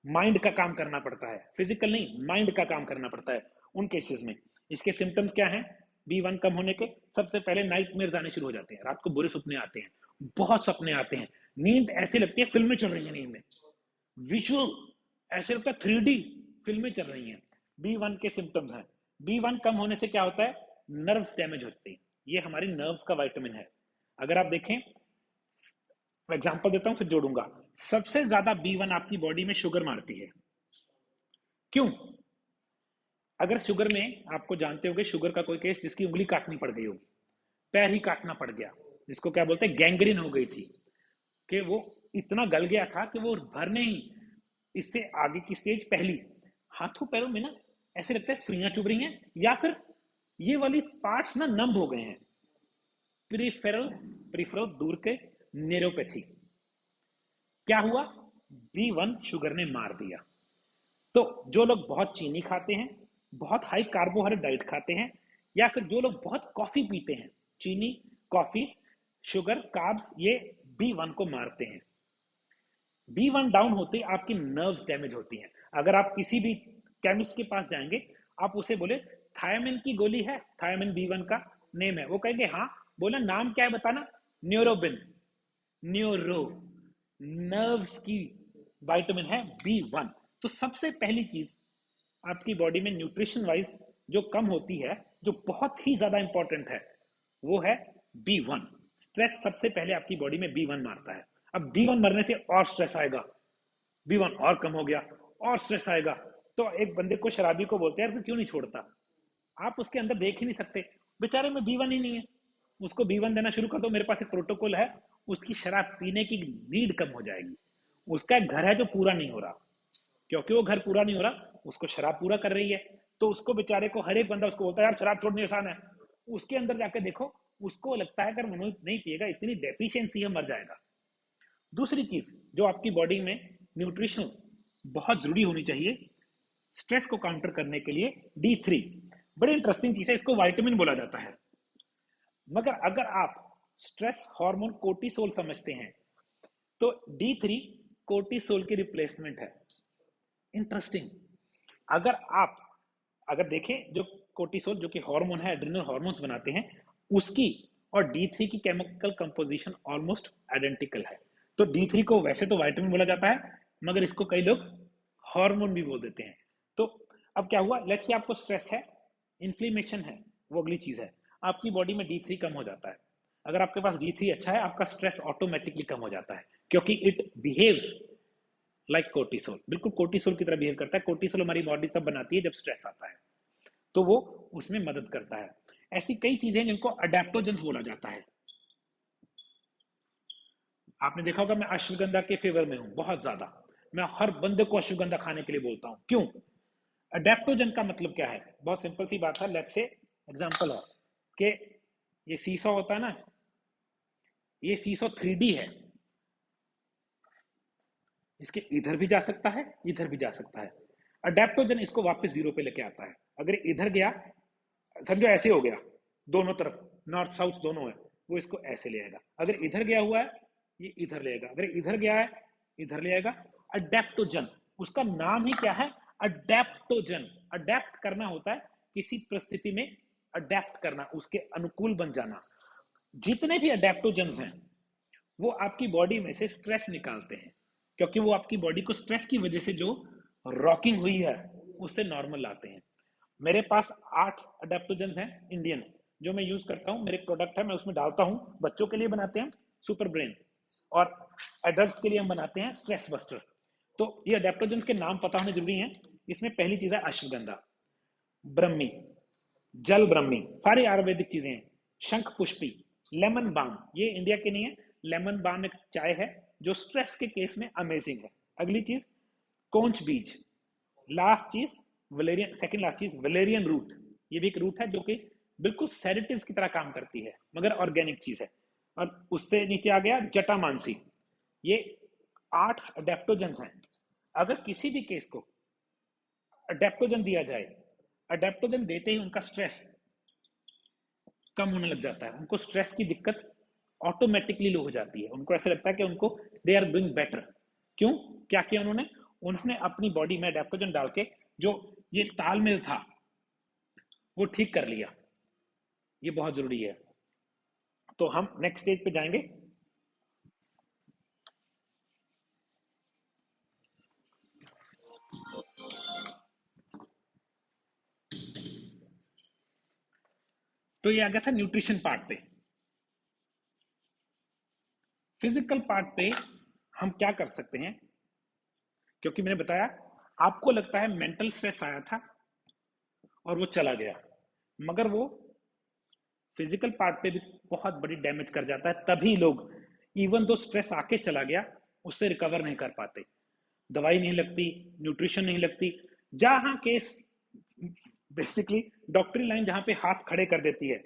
माइंड का काम करना पड़ता है, फिजिकल नहीं माइंड का काम करना पड़ता है, उन केसेस में। इसके सिम्टम्स क्या हैं B1 कम होने के? सबसे पहले नाइटमेयर्स आने शुरू हो जाते हैं, रात को बुरे सपने आते हैं, बहुत सपने आते हैं, नींद ऐसे लगती है फिल्में चल रही हैं नींद में, विजुअल ऐसे लगता है 3D फिल्में चल रही हैं। B1 के सिम्टम्स हैं। B1 कम होने से क्या होता है? नर्व्स डैमेज होती हैं। ये हमारी नर्व्स का विटामिन है। अगर आप देखें, एग्जांपल देता हूं फिर जोड़ूंगा। सबसे ज्यादा B1 आपकी बॉडी में शुगर मारती है। क्यों? अगर शुगर में, आपको जानते होंगे शुगर का कोई केस जिसकी उंगली काटनी पड़ गई होगी, पैर ही काटना पड़ गया, जिसको क्या बोलते हैं गैंग्रीन हो गई थी, कि वो इतना गल गया था कि वो भर नहीं, इससे आगे की स्टेज पहली, हाथों पैरों में ना ऐसे लगता है सुइयां चुभ रही हैं, या फिर ये वाली पार्ट्स ना नंब हो गए हैं। प्रीफरल दूर के न्यूरोपैथी। क्या हुआ? B1 शुगर ने मार दिया। तो जो लोग बहुत चीनी खाते हैं, बहुत हाई कार्बोहाइड्रेट डाइट खाते हैं, या फिर जो लोग बहुत कॉफी पीते हैं, चीनी, कॉफी, शुगर, कार्ब्स, ये B1 को मारते हैं। B1 डाउन होते आपकी नर्व्स डैमेज होती हैं। अगर आप किसी भी केमिस्ट के पास जाएंगे, आप उसे बोले थायमिन की गोली है, थायमिन B1 का नेम है, वो कहेंगे हाँ। बोला नाम क्या है बताना, न्यूरोबिन, न्यूरो, नर्व्स की विटामिन है B1। तो सबसे पहली चीज आपकी बॉडी में न्यूट्रिशन वाइज जो कम होती है, जो बहुत ही ज्यादा इंपॉर्टेंट है, वो है B1। स्ट्रेस सबसे पहले आपकी बॉडी में B1 मारता है। अब B1 मरने से और स्ट्रेस आएगा, B1 और कम हो गया, और स्ट्रेस आएगा। तो एक बंदे को, शराबी को बोलते हैं यार तू क्यों नहीं छोड़ता, आप उसके अंदर देख ही नहीं सकते, बेचारे में B1 ही नहीं है, उसको B1 देना शुरू कर दो। मेरे पास एक प्रोटोकॉल है, उसकी शराब पीने की नीड कम हो जाएगी। उसका एक घर है जो पूरा नहीं हो रहा, क्योंकि वो घर पूरा नहीं हो रहा, उसको शराब पूरा कर रही है। तो उसको बेचारे को, हर एक बंदा उसको बोलता है यार शराब छोड़नी आसान है, उसके अंदर जाके देखो, उसको लगता है अगर मनोज नहीं पिएगा, इतनी डेफिशिएंसी है, मर जाएगा। दूसरी चीज जो आपकी बॉडी में न्यूट्रिशन बहुत जरूरी होनी चाहिए स्ट्रेस को काउंटर करने के लिए, D3। बड़ी इंटरेस्टिंग चीज है, इसको विटामिन बोला जाता है, मगर अगर आप स्ट्रेस हार्मोन कोर्टिसोल समझते हैं तो D3 कोर्टिसोल की रिप्लेसमेंट है। इंटरेस्टिंग। अगर आप अगर देखें, जो कोर्टिसोल जो कि हार्मोन है, एड्रिनल हार्मोन्स बनाते हैं, उसकी और D3 की केमिकल कंपोजिशन ऑलमोस्ट आइडेंटिकल है। तो D3 को वैसे तो विटामिन बोला जाता है, मगर इसको कई लोग हार्मोन भी बोल देते हैं। तो अब क्या हुआ, लेट्स से आपको स्ट्रेस है, इन्फ्लेमेशन है, वो अगली चीज है, आपकी बॉडी में D3 कम हो जाता है। अगर आपके पास D3 अच्छा है, आपका स्ट्रेस ऑटोमेटिकली कम हो जाता है, क्योंकि इट बिहेव्स लाइक कोर्टिसोल, बिल्कुल कोर्टिसोल की तरह बिहेव करता है। कोर्टिसोल हमारी बॉडी तब बनाती है जब स्ट्रेस आता है, तो वो उसमें मदद करता है। ऐसी कई चीजें जिनको अडेप्टोजेंस बोला जाता है। आपने देखा होगा मैं अश्वगंधा के फेवर में हूं बहुत ज्यादा, मैं हर बंदे को अश्वगंधा खाने के लिए बोलता हूं। क्यों? अडेप्टोजन का मतलब क्या है? बहुत सिंपल सी बात है, लेट्स से एग्जांपल है कि ये सीसॉ होता है ना, ये सीसॉ 3D है, इसके इधर भी जा सकता है, इधर भी जा सकता है। अडेप्टोजन इसको वापस जीरो पे लेके आता है। अगर इधर गया, समझो ऐसे हो गया, दोनों तरफ नॉर्थ साउथ दोनों है, वो इसको ऐसे ले आएगा। अगर इधर गया हुआ है, ये इधर ले आएगा। अगर इधर गया है, इधर ले आएगा। अडेप्टोजन, उसका नाम ही क्या है? अडेप्टोजन। अडेप्ट करना होता है किसी परिस्थिति में, अडेप्ट करना, उसके अनुकूल बन जाना। जितने भी अडेप्टोजन हैं, वो आपकी बॉडी में से स्ट्रेस निकालते हैं, क्योंकि वो आपकी बॉडी को स्ट्रेस की वजह से जो रॉकिंग हुई है उससे नॉर्मल लाते हैं। मेरे पास 8 अडेप्टोजेंस हैं इंडियन, जो मैं यूज करता हूँ। मेरे प्रोडक्ट है, मैं उसमें डालता हूँ। बच्चों के लिए बनाते हैं सुपर ब्रेन, और एडल्ट्स के लिए हम बनाते हैं स्ट्रेस बस्टर। तो ये अडेप्टोजेंस के नाम पता होने जरूरी है। इसमें पहली चीज है अश्वगंधा, ब्रह्मी, जल ब्रह्मी, सारी आयुर्वेदिक चीजें हैं। शंख पुष्पी, लेमन बाम, ये इंडिया के नहीं है, लेमन बाम एक चाय है जो स्ट्रेस के केस में अमेजिंग है। अगली चीज कोंच बीज, लास्ट चीज वलेरियन, सेकंड लास्ट चीज वलेरियन रूट। ये भी एक रूट है जो कि बिल्कुल सेडेटिव्स की तरह काम करती है, मगर ऑर्गेनिक चीज है। और उससे नीचे आ गया जटामानसी। ये 8 अडेप्टोजेंस हैं। अगर किसी भी केस को अडेप्टोजन दिया जाए, अडेप्टोजन देते ही उनका स्ट्रेस कम होने लग जाता है, उनको स्ट्रेस की दिक्कत ऑटोमेटिकली लो हो जाती है। उनको ऐसा लगता है कि उनको दे आर डूइंग बेटर। क्यों? क्या किया उन्होंने? उन्होंने अपनी बॉडी में अडेप्टोजन डाल के जो ये तालमेल था वो ठीक कर लिया। ये बहुत जरूरी है। तो हम नेक्स्ट स्टेज पे जाएंगे। तो ये आ गया था न्यूट्रिशन पार्ट पे। फिजिकल पार्ट पे हम क्या कर सकते हैं? क्योंकि मैंने बताया, आपको लगता है मेंटल स्ट्रेस आया था और वो चला गया, मगर वो फिजिकल पार्ट पे भी बहुत बड़ी डैमेज कर जाता है। तभी लोग, इवन दो स्ट्रेस आके चला गया, उससे रिकवर नहीं कर पाते। दवाई नहीं लगती, न्यूट्रिशन नहीं लगती, जहां केस बेसिकली डॉक्टरी लाइन जहां पे हाथ खड़े कर देती है,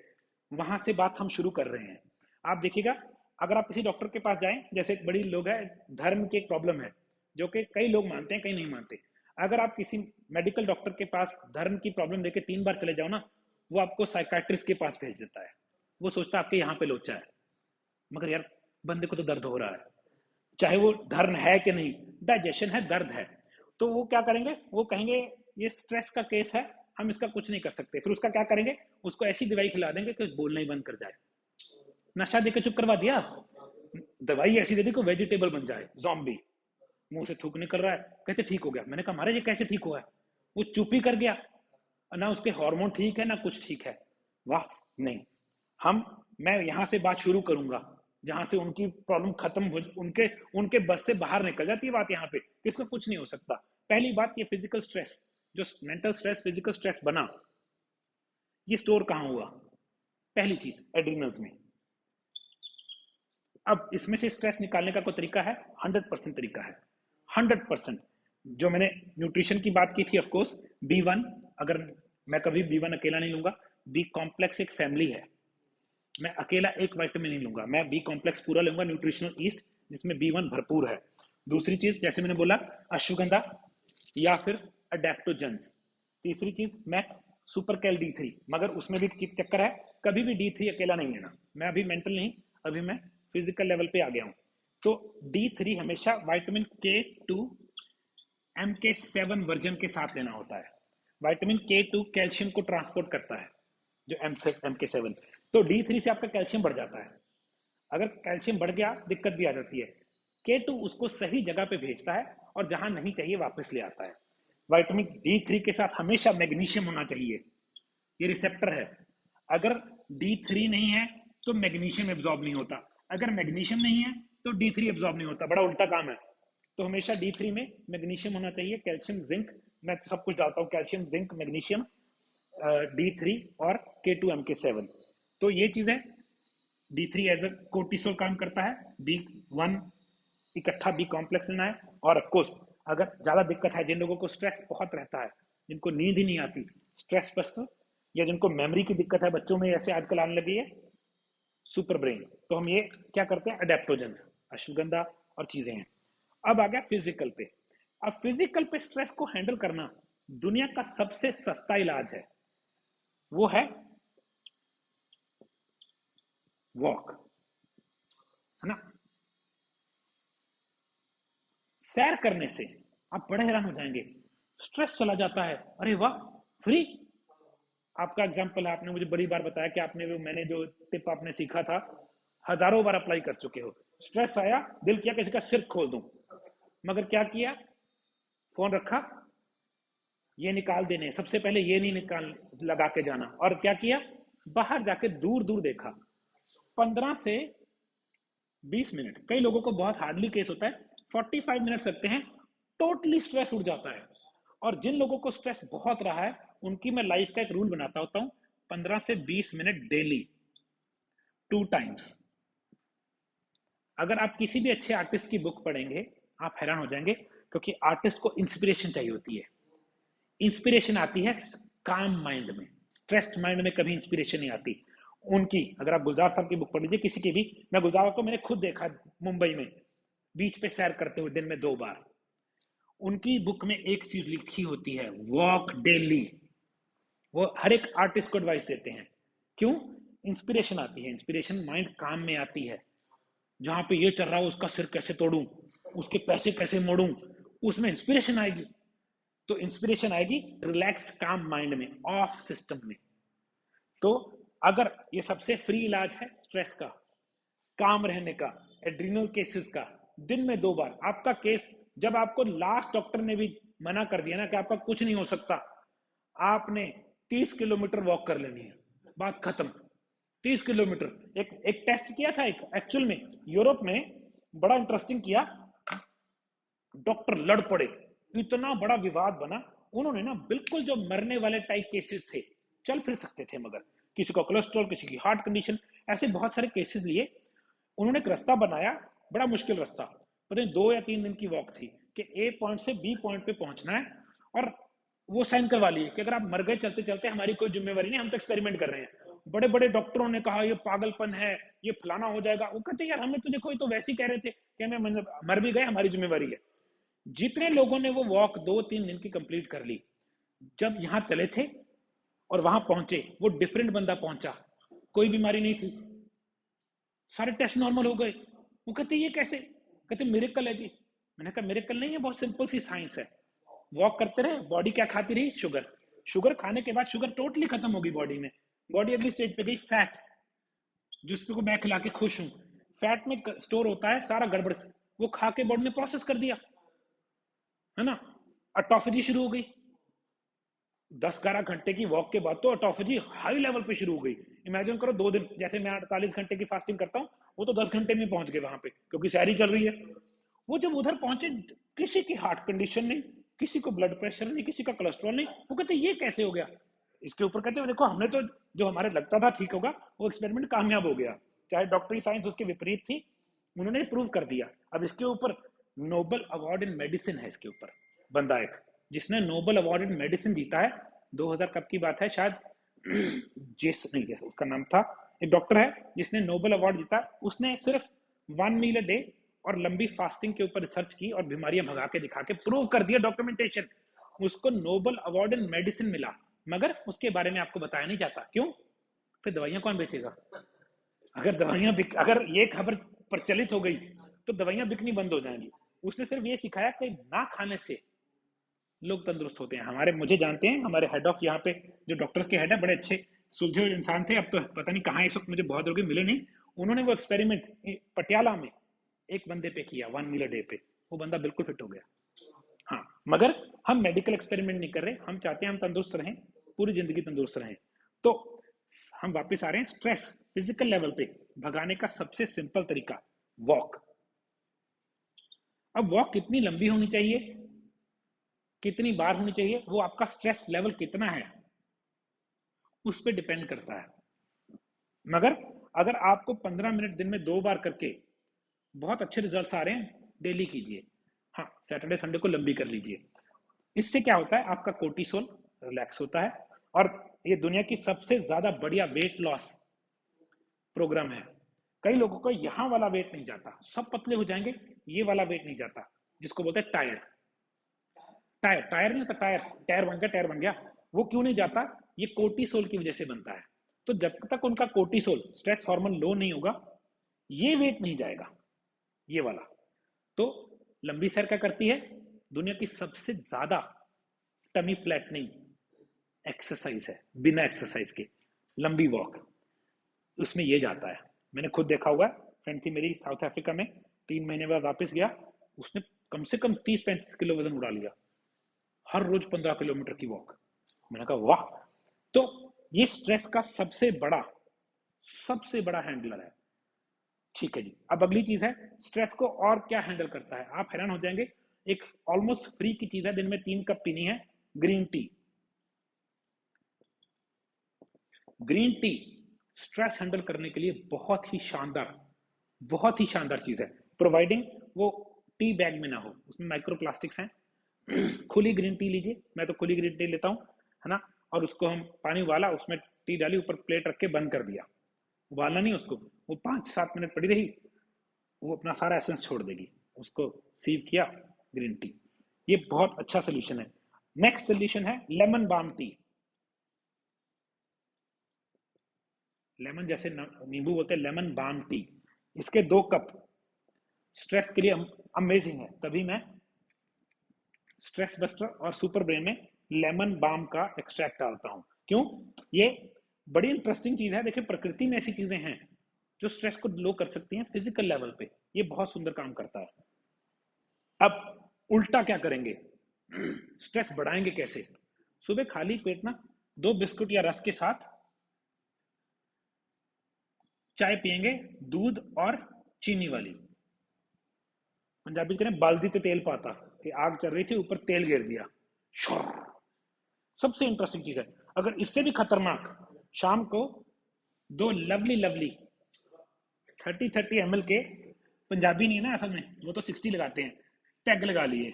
वहां से बात हम शुरू कर रहे हैं। आप देखिएगा, अगर आप किसी डॉक्टर के पास जाएं, जैसे बड़ी लोग है, धर्म की एक प्रॉब्लम है जो कि कई लोग मानते हैं, कई नहीं मानते। अगर आप किसी मेडिकल डॉक्टर के पास धर्म की प्रॉब्लम लेके 3 बार चले जाओ ना, वो आपको साइकाट्रिस्ट के पास भेज देता है। वो सोचता है आपके यहाँ पे लोचा है, मगर यार बंदे को तो दर्द हो रहा है, चाहे वो धर्म है कि नहीं, डाइजेशन है, दर्द है। तो वो क्या करेंगे? वो कहेंगे ये स्ट्रेस का केस है, हम इसका कुछ नहीं कर सकते। फिर उसका क्या करेंगे? उसको ऐसी दवाई खिला देंगे कि बोलना ही बंद कर जाए। नशा देके चुप करवा दिया, दवाई ऐसी दे दी को वेजिटेबल बन जाए, जॉम्बी, मुंह से थूक निकल रहा है, कहते ठीक हो गया। मैंने कहा महाराज ये कैसे ठीक हुआ है? वो चुप ही कर गया, ना उसके हार्मोन ठीक है ना कुछ ठीक है। वाह, नहीं, हम मैं यहां से बात शुरू करूंगा जहां से उनकी प्रॉब्लम खत्म हो, उनके उनके बस से बाहर निकल जाती है बात यहाँ पे, इसमें कुछ नहीं हो सकता। पहली बात, ये फिजिकल स्ट्रेस, जो मेंटल स्ट्रेस फिजिकल स्ट्रेस बना, ये स्टोर कहां हुआ? पहली चीज एड्रिनल्स में। अब इसमें से स्ट्रेस निकालने का कोई तरीका है? 100% तरीका है, 100%। जो मैंने न्यूट्रिशन की बात की थी, ऑफकोर्स B1, अगर मैं कभी B1 अकेला नहीं लूंगा, बी कॉम्प्लेक्स एक फैमिली है, मैं अकेला एक विटामिन नहीं लूंगा, मैं बी कॉम्प्लेक्स पूरा लूंगा, न्यूट्रिशनल ईस्ट, जिसमें B1 भरपूर है। दूसरी चीज, जैसे मैंने बोला, अश्वगंधा या फिर अडेप्टोजेंस। तीसरी चीज, मैं सुपर कैल D3, मगर उसमें भी चक्कर है, कभी भी D3 अकेला नहीं लेना। मैं अभी मेंटल नहीं, अभी मैं फिजिकल लेवल पे आ गया हूं। तो D3 हमेशा विटामिन K2 MK7 वर्जन के साथ लेना होता है। विटामिन K2 कैल्शियम को ट्रांसपोर्ट करता है, जो MK7। तो D3 से आपका कैल्शियम बढ़ जाता है। अगर कैल्शियम बढ़ गया, दिक्कत भी आ जाती है। K2 उसको सही जगह पे भेजता है और जहां नहीं चाहिए वापस ले आता है। विटामिन D3 के साथ हमेशा मैग्नीशियम होना चाहिए, ये रिसेप्टर है। अगर D3 नहीं है तो मैग्नीशियम एब्जॉर्ब नहीं होता, अगर मैग्नीशियम नहीं है तो D3 एब्जॉर्ब नहीं होता, बड़ा उल्टा काम है। तो हमेशा D3 में मैग्नीशियम होना चाहिए, कैल्शियम, जिंक, मैं सब कुछ डालता हूँ, कैल्शियम, जिंक, मैग्नीशियम, D3 और K2 MK7। तो ये चीज है। D3 एज अ कोर्टिसोल काम करता है, B1 इकट्ठा बी कॉम्प्लेक्स लेना है। और ऑफकोर्स अगर ज्यादा दिक्कत है, जिन लोगों को स्ट्रेस बहुत रहता है, जिनको नींद ही नहीं आती, स्ट्रेस बस, या जिनको मेमोरी की दिक्कत है, बच्चों में ऐसे आजकल आने लगी है, सुपर ब्रेन, तो हम ये क्या करते हैं, अडेप्टोजेंस, अश्वगंधा और चीजें हैं। अब आ गया फिजिकल पे। अब फिजिकल पे स्ट्रेस को हैंडल करना दुनिया का सबसे सस्ता इलाज है, वो है वॉक, है ना। सैर करने से आप बड़े हैरान हो जाएंगे, स्ट्रेस चला जाता है। अरे वाह, फ्री। आपका एग्जाम्पल है, आपने मुझे बड़ी बार बताया कि आपने मैंने जो टिप आपने सीखा था, हजारों बार अप्लाई कर चुके हो। स्ट्रेस आया, दिल किया किसी का सिर खोल दूं, मगर क्या किया, फोन रखा, ये निकाल देने, सबसे पहले ये नहीं निकाल लगा के जाना, और क्या किया, बाहर जाके दूर दूर देखा। 15 से 20 मिनट, कई लोगों को बहुत हार्डली केस होता है, 45 मिनट लगते हैं, टोटली स्ट्रेस उड़ जाता है। और जिन लोगों को स्ट्रेस बहुत रहा है, उनकी मैं लाइफ का एक रूल बनाता होता हूं, 15 से 20 मिनट डेली, 2 टाइम्स। अगर आप किसी भी अच्छे आर्टिस्ट की बुक पढ़ेंगे, आप हैरान हो जाएंगे, क्योंकि आर्टिस्ट को इंस्पिरेशन चाहिए होती है। इंस्पिरेशन आती है काम माइंड में, स्ट्रेस्ड माइंड में कभी इंस्पिरेशन नहीं आती। उनकी, अगर आप गुलजार साहब की बुक पढ़ लीजिए, किसी की भी, मैं गुलजार को मैंने खुद देखा मुंबई में बीच पे सैर करते हुए दिन में 2 बार। उनकी बुक में एक चीज लिखी होती है, वॉक डेली। वो हर एक आर्टिस्ट को एडवाइस देते हैं। क्यों? इंस्पिरेशन आती है, इंस्पिरेशन माइंड काम में आती है। जहां पे ये चल रहा हो, उसका सिर कैसे तोड़ूं, उसके पैसे कैसे मोड़ूं, उसमें इंस्पिरेशन आएगी। तो इंस्पिरेशन आएगी रिलैक्स्ड काम माइंड में, ऑफ सिस्टम में। तो अगर ये सबसे फ्री इलाज है स्ट्रेस का, काम रहने का, एड्रिनल केसेस का, दिन में 2 बार। आपका केस, जब आपको लास्ट डॉक्टर ने भी मना कर दिया ना कि आपका कुछ नहीं हो सकता, आपने 30 किलोमीटर वॉक कर लेनी है, बात खत्म। 30 किलोमीटर। एक एक टेस्ट किया था, एक एक्चुअल में यूरोप में, बड़ा इंटरेस्टिंग किया, डॉक्टर लड़ पड़े, इतना बड़ा विवाद बना। उन्होंने ना बिल्कुल जो मरने वाले टाइप केसेस थे, चल फिर सकते थे, मगर किसी को कोलेस्ट्रॉल, किसी की हार्ट कंडीशन, ऐसे बहुत सारे केसेस लिए। उन्होंने एक रास्ता बनाया, बड़ा मुश्किल रास्ता, पता नहीं 2 या 3 दिन की वॉक थी, कि ए पॉइंट से बी पॉइंट पे पहुंचना है। और वो साइन करवा लिए कि अगर आप मर गए चलते चलते, हमारी कोई जिम्मेवारी नहीं, हम तो एक्सपेरिमेंट कर रहे हैं। बड़े बड़े डॉक्टरों ने कहा ये पागलपन है, ये फलाना हो जाएगा। वो कहते यार, हमें तो देखो, ये तो वैसे ही कह रहे थे कि हमें मर भी गए, हमारी जिम्मेवारी है। जितने लोगों ने वो वॉक 2-3 दिन की कंप्लीट कर ली, जब यहां चले थे और वहां पहुंचे, वो डिफरेंट बंदा पहुंचा, कोई बीमारी नहीं थी, सारे टेस्ट नॉर्मल हो गए। वो कहते ये कैसे? कहते मिरेकल है जी। मैंने कहा मिरेकल नहीं है, बहुत सिंपल सी साइंस है। वॉक करते रहे, बॉडी क्या खाती रही, शुगर। शुगर खाने के बाद शुगर टोटली खत्म होगी बॉडी में, बॉडी अगली स्टेज पे गई, फैट। जिसको मैं खिला के खुश हूं, फैट में स्टोर होता है सारा गड़बड़, वो खा के बॉडी ने प्रोसेस कर दिया, है ना। ऑटोफेजी शुरू हो गई, 10-11 घंटे की वॉक के बाद तो ऑटोफेजी हाई लेवल पे शुरू हो गई। इमेजिन करो 2 दिन, जैसे मैं 48 घंटे की फास्टिंग करता हूँ, वो तो 10 घंटे में पहुंच गए वहां पे, क्योंकि सैरी चल रही है। वो जब उधर पहुंचे, किसी की हार्ट कंडीशन नहीं, किसी को ब्लड प्रेशर नहीं, किसी का कोलेस्ट्रॉल नहीं। वो कहते ये कैसे हो गया। इसके ऊपर कहते हैं देखो, हमने तो जो हमारे लगता था ठीक होगा, वो एक्सपेरिमेंट कामयाब हो गया, चाहे डॉक्टरी साइंस उसके विपरीत थी, उन्होंने प्रूव कर दिया। अब इसके ऊपर नोबल अवार्ड इन मेडिसिन है, इसके ऊपर बंदा एक जिसने नोबल अवार्ड इन मेडिसिन जीता है, 2000 कब की बात है शायद, जेस नहीं, जैसे उसका नाम था, एक डॉक्टर है जिसने नोबल अवार्ड जीता। उसने सिर्फ 1 मील अ डे और लंबी फास्टिंग के ऊपर रिसर्च की और बीमारियां भगा के दिखा के प्रूव कर दिया, डॉक्यूमेंटेशन। उसको नोबल अवार्ड इन मेडिसिन मिला, मगर उसके बारे में आपको बताया नहीं जाता। क्यों? फिर दवाइयां कौन बेचेगा? अगर दवाइयां बिक, अगर ये खबर प्रचलित हो गई तो दवाइयां बिकनी बंद हो जाएंगी। उसने सिर्फ ये सिखाया कि ना खाने से लोग तंदुरुस्त होते हैं। हमारे, मुझे जानते हैं, हमारे हेड ऑफ यहाँ पे जो डॉक्टर्स के हेड है, बड़े अच्छे सुलझे हुए इंसान थे, अब तो पता नहीं कहाँ इस वक्त, मुझे बहुत लोग मिले नहीं। उन्होंने वो एक्सपेरिमेंट पटियाला में एक बंदे पे किया, 1 मील अ डे पे, वो बंदा बिल्कुल फिट हो गया। हाँ, मगर हम मेडिकल एक्सपेरिमेंट नहीं कर रहे, हम चाहते हैं हम तंदुरुस्त रहें, पूरी जिंदगी तंदुरुस्त रहें। तो हम वापस आ रहे हैं, स्ट्रेस फिजिकल लेवल पे भगाने का सबसे सिंपल तरीका, वॉक। अब वॉक कितनी लंबी होनी चाहिए, कितनी बार होनी चाहिए, वो आपका स्ट्रेस लेवल कितना है उस पर डिपेंड करता है। मगर अगर आपको 15 मिनट दिन में 2 बार करके बहुत अच्छे रिजल्ट्स आ रहे हैं, डेली कीजिए। हाँ, सैटरडे संडे को लंबी कर लीजिए। इससे क्या होता है, आपका कोर्टिसोल रिलैक्स होता है, और ये दुनिया की सबसे ज्यादा बढ़िया वेट लॉस प्रोग्राम है। कई लोगों को यहाँ वाला वेट नहीं जाता, सब पतले हो जाएंगे, ये वाला वेट नहीं जाता, जिसको बोलते हैं टायर। टायर टायर नहीं होता, टायर टायर बन गया, टायर बन गया। वो क्यों नहीं जाता? ये कोर्टिसोल की वजह से बनता है। तो जब तक उनका कोर्टिसोल स्ट्रेस हार्मोन लो नहीं होगा, ये वेट नहीं जाएगा, ये वाला। तो लंबी सैर क्या करती है, दुनिया की सबसे ज्यादा टमी फ्लैटनिंग एक्सरसाइज है, बिना एक्सरसाइज के लंबी वॉक, उसमें ये जाता है। मैंने खुद देखा हुआ है, फ्रेंड थी मेरी साउथ अफ्रीका में, 3 महीने बाद वापस गया, उसने कम से कम 30-35 किलो वजन उड़ा लिया, हर रोज 15 किलोमीटर की वॉक। मैंने कहा वाह। तो ये स्ट्रेस का सबसे बड़ा हैंडलर है। ठीक है जी, अब अगली चीज है, स्ट्रेस को और क्या हैंडल करता है, आप हैरान हो जाएंगे। एक ऑलमोस्ट फ्री की चीज है, दिन में 3 कप पीनी है, green tea. Green tea stress handle करने के लिए बहुत ही शानदार चीज है, प्रोवाइडिंग वो टी बैग में ना हो, उसमें माइक्रोप्लास्टिक्स हैं। खुली ग्रीन टी लीजिए, मैं तो खुली ग्रीन टी लेता हूँ, है ना। और उसको हम पानी उबाला, उसमें टी डाली, ऊपर प्लेट रख के बंद कर दिया, उबालना नहीं उसको, वो 5-7 मिनट पड़ी रही, वो अपना सारा एसेंस छोड़ देगी। उसको सीव किया, ग्रीन टी, ये बहुत अच्छा सोल्यूशन है। नेक्स्ट सोल्यूशन है लेमन बाम टी। लेमन जैसे नींबू बोलते हैं, लेमन बाम टी, इसके 2 कप स्ट्रेस के लिए अमेजिंग है। तभी मैं स्ट्रेस बस्टर और सुपर ब्रेन में लेमन बाम का एक्सट्रैक्ट डालता हूं। क्यों? ये बड़ी इंटरेस्टिंग चीज है। देखिए, प्रकृति में ऐसी चीजें हैं जो स्ट्रेस को लो कर सकती हैं फिजिकल लेवल पे, ये बहुत सुंदर काम करता है। अब उल्टा क्या करेंगे, स्ट्रेस बढ़ाएंगे कैसे? सुबह खाली पेट ना 2 बिस्कुट या रस के साथ चाय पियेंगे, दूध और चीनी वाली। पंजाबी कहते हैं बाल्दी ते तेल पाता, कि आग चल रही थी, ऊपर तेल गिर दिया। सबसे इंटरेस्टिंग चीज है, अगर इससे भी खतरनाक, शाम को 2 लवली 30-30 ml के, पंजाबी नहीं है ना असल में, वो तो 60 लगाते हैं, पैग लगा लिए।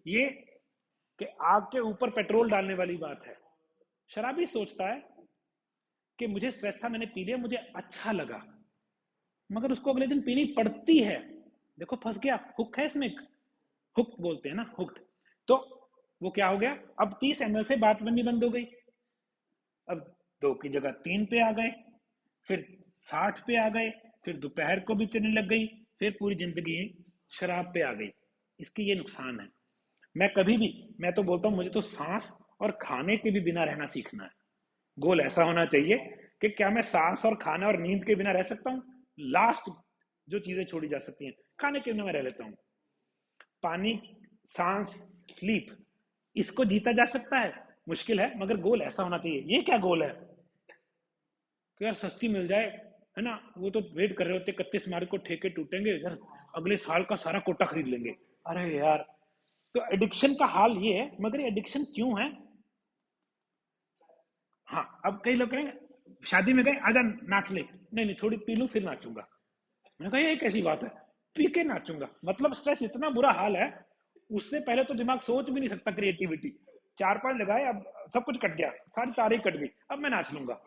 ये कि आग के ऊपर पेट्रोल डालने वाली बात है। शराबी सोचता है कि मुझे स्ट्रेस था, मैंने पी लिया, मुझे अच्छा लगा, मगर उसको अगले दिन पीनी पड़ती है। देखो फंस गया, हुक है इसमें, हुक बोलते हैं ना, हुक्ड। तो वो क्या हो गया, अब 30 ml से बात बननी बंद हो गई। अब 2 की जगह 3 पे आ गए, फिर 60 पे आ गए, फिर दोपहर को भी चलने लग गई, फिर पूरी जिंदगी शराब पे आ गई। इसके ये नुकसान है। मैं तो बोलता हूं, मुझे तो सांस और खाने के भी बिना रहना सीखना है। गोल ऐसा होना चाहिए कि क्या मैं सांस और खाना और नींद के बिना रह सकता हूँ? लास्ट जो चीजें छोड़ी जा सकती हैं, खाने के बिना मैं रह लेता हूँ। पानी, सांस, स्लीप, इसको जीता जा सकता है, मुश्किल है, मगर गोल ऐसा होना चाहिए। ये क्या गोल है कि यार सस्ती मिल जाए, है ना? वो तो वेट कर रहे होते 31 मार्च को ठेके टूटेंगे, यार अगले साल का सारा कोटा खरीद लेंगे। अरे यार, तो एडिक्शन का हाल ये है। मगर ये एडिक्शन क्यों है? हाँ, अब कई लोग कहेंगे शादी में गए, आजा नाच ले, नहीं नहीं थोड़ी पी लूं फिर नाचूंगा। मैंने कहा ये कैसी बात है, पी के नाचूंगा? मतलब स्ट्रेस इतना बुरा हाल है, उससे पहले तो दिमाग सोच भी नहीं सकता क्रिएटिविटी। चार पांच लगाए, अब सब कुछ कट गया, सारी तारीख कट गई, अब मैं नाच लूंगा।